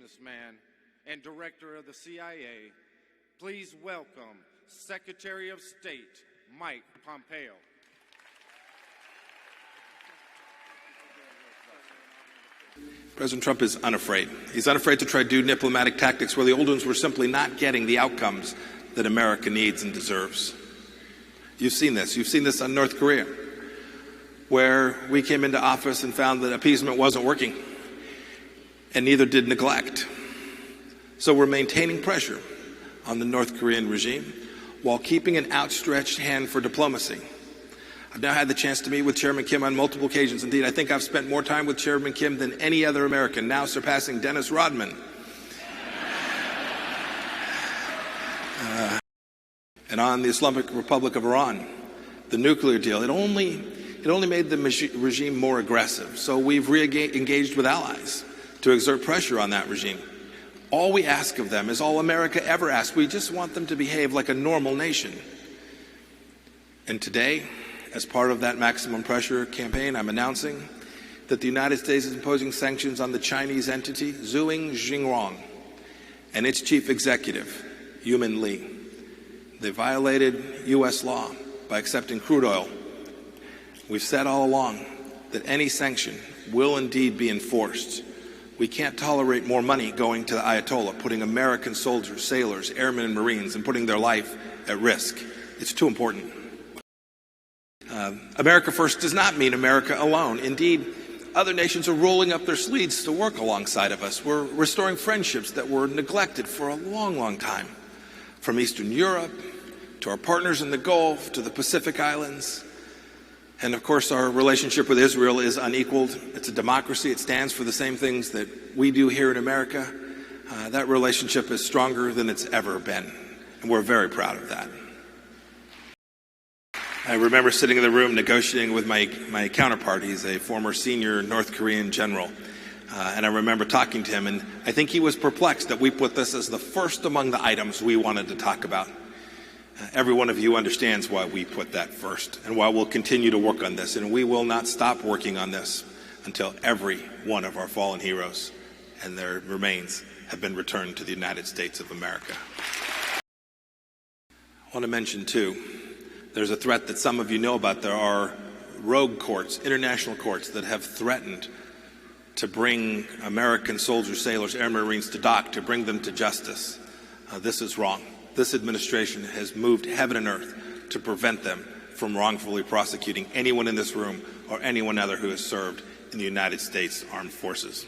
businessman and director of the CIA, please welcome Secretary of State Mike Pompeo. President Trump is unafraid. He's unafraid to try to do diplomatic tactics where the old ones were simply not getting the outcomes that America needs and deserves. You've seen this. You've seen this on North Korea, where we came into office and found that appeasement wasn't working, and neither did neglect. So we're maintaining pressure on the North Korean regime while keeping an outstretched hand for diplomacy. I've now had the chance to meet with Chairman Kim on multiple occasions. Indeed, I think I've spent more time with Chairman Kim than any other American, now surpassing Dennis Rodman. And on the Islamic Republic of Iran, the nuclear deal, it only made the regime more aggressive. So we've re-engaged with allies to exert pressure on that regime. All we ask of them is all America ever asks. We just want them to behave like a normal nation. And today, as part of that maximum pressure campaign, I'm announcing that the United States is imposing sanctions on the Chinese entity, Zhuhai Zhenrong, and its chief executive, Yumin Li. They violated U.S. law by accepting crude oil. We've said all along that any sanction will indeed be enforced. We can't tolerate more money going to the Ayatollah, putting American soldiers, sailors, airmen, and Marines, and putting their life at risk. It's too important. America first does not mean America alone. Indeed, other nations are rolling up their sleeves to work alongside of us. We're restoring friendships that were neglected for a long, long time. From Eastern Europe, to our partners in the Gulf, to the Pacific Islands. And of course, our relationship with Israel is unequaled. It's a democracy. It stands for the same things that we do here in America. That relationship is stronger than it's ever been. And we're very proud of that. I remember sitting in the room negotiating with my counterpart. He's a former senior North Korean general. And I remember talking to him, and I think he was perplexed that we put this as the first among the items we wanted to talk about. Every one of you understands why we put that first, and why we'll continue to work on this. And we will not stop working on this until every one of our fallen heroes and their remains have been returned to the United States of America. I want to mention, too, there's a threat that some of you know about. There are rogue courts, international courts, that have threatened to bring American soldiers, sailors, air Marines to dock, to bring them to justice. This is wrong. This administration has moved heaven and earth to prevent them from wrongfully prosecuting anyone in this room or anyone other who has served in the United States Armed Forces.